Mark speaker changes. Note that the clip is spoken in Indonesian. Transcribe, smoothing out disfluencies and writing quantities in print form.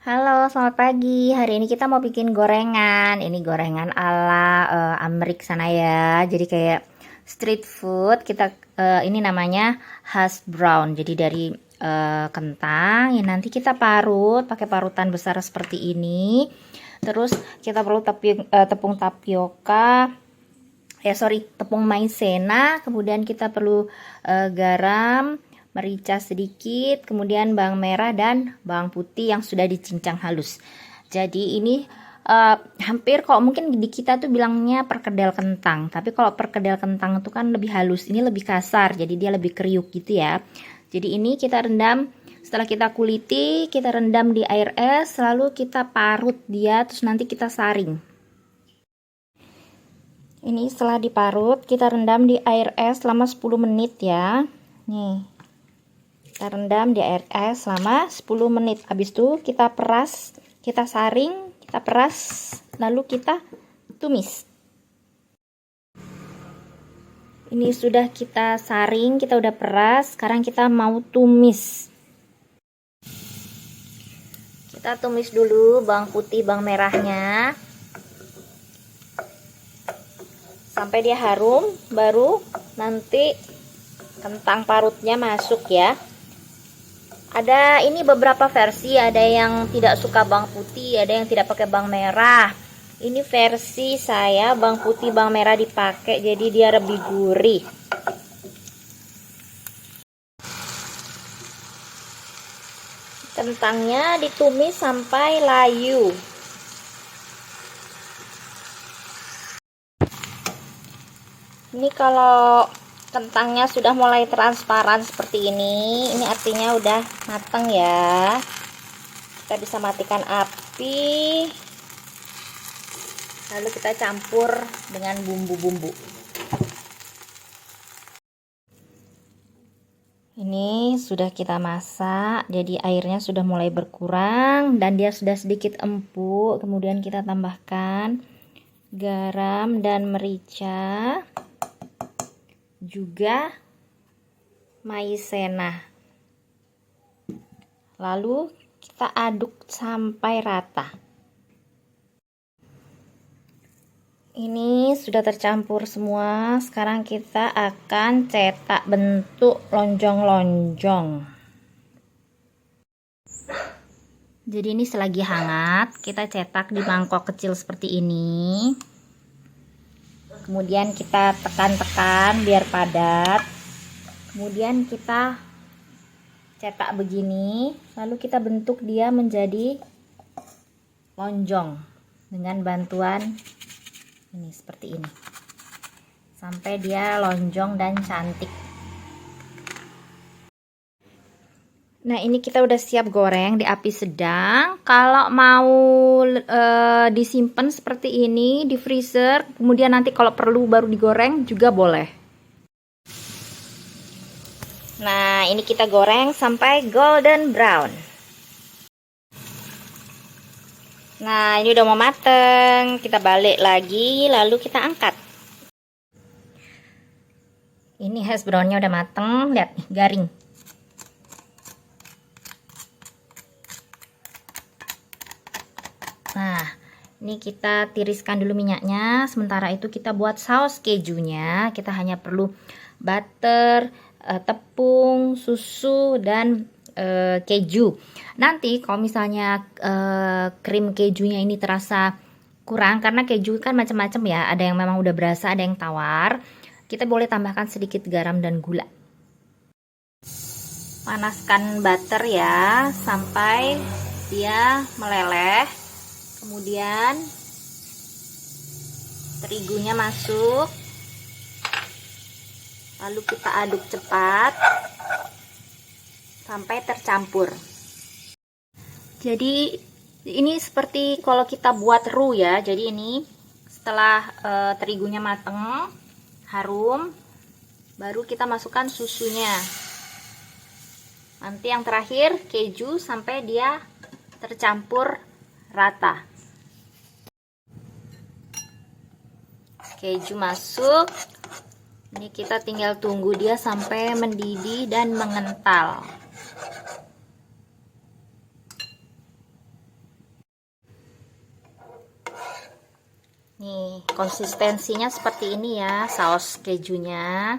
Speaker 1: Halo, selamat pagi. Hari ini kita mau bikin gorengan. Ini gorengan ala Amrik sana ya. Jadi kayak street food. Ini namanya hash brown. Jadi dari kentang yang nanti kita parut pakai parutan besar seperti ini. Terus kita perlu tepung tapioka. Tepung maizena. Kemudian kita perlu garam, merica sedikit, kemudian bawang merah dan bawang putih yang sudah dicincang halus. Jadi ini hampir kok mungkin di kita tuh bilangnya perkedel kentang, tapi kalau perkedel kentang itu kan lebih halus, ini lebih kasar, jadi dia lebih kriuk gitu ya. Jadi ini kita rendam, setelah kita kuliti, kita rendam di air es, lalu kita parut dia, terus nanti kita saring. Ini setelah diparut, kita rendam di air es selama 10 menit ya. Nih, kita rendam di air es selama 10 menit. Habis itu kita peras, kita saring, kita peras, lalu kita tumis. Ini sudah kita saring, kita udah peras, sekarang kita mau tumis. Kita tumis dulu bawang putih, bawang merahnya sampai dia harum, baru nanti kentang parutnya masuk ya. Ada ini beberapa versi, ada yang tidak suka bawang putih, ada yang tidak pakai bawang merah. Ini versi saya, bawang putih bawang merah dipakai, jadi dia lebih gurih. Kentangnya ditumis sampai layu. Ini kalau kentangnya sudah mulai transparan seperti ini artinya udah matang ya. Kita bisa matikan api, lalu kita campur dengan bumbu-bumbu. Ini sudah kita masak, jadi airnya sudah mulai berkurang dan dia sudah sedikit empuk. Kemudian kita tambahkan garam dan merica, juga maizena. Lalu kita aduk sampai rata. Ini sudah tercampur semua. Sekarang kita akan cetak bentuk lonjong-lonjong. Jadi ini selagi hangat, kita cetak di mangkok kecil seperti ini. Kemudian kita tekan-tekan biar padat. Kemudian kita cetak begini, lalu kita bentuk dia menjadi lonjong dengan bantuan ini seperti ini. Sampai dia lonjong dan cantik. Nah, ini kita udah siap goreng di api sedang. Kalau mau disimpan seperti ini di freezer, kemudian nanti kalau perlu baru digoreng juga boleh. Nah, ini kita goreng sampai golden brown. Nah, ini udah mau mateng. Kita balik lagi, lalu kita angkat. Ini hash brownnya udah mateng, lihat nih, garing. Nah, ini kita tiriskan dulu minyaknya. Sementara itu kita buat saus kejunya. Kita hanya perlu butter, tepung, susu, dan keju. Nanti kalau misalnya krim kejunya ini terasa kurang, karena keju kan macam-macam ya. Ada yang memang udah berasa, ada yang tawar. Kita boleh tambahkan sedikit garam dan gula. Panaskan butter ya, sampai dia meleleh. Kemudian terigunya masuk, lalu kita aduk cepat sampai tercampur. Jadi ini seperti kalau kita buat roux ya. Jadi ini setelah terigunya mateng, harum, baru kita masukkan susunya. Nanti yang terakhir keju sampai dia tercampur rata. Keju masuk. Ini kita tinggal tunggu dia sampai mendidih dan mengental. Nih, konsistensinya seperti ini ya, saus kejunya.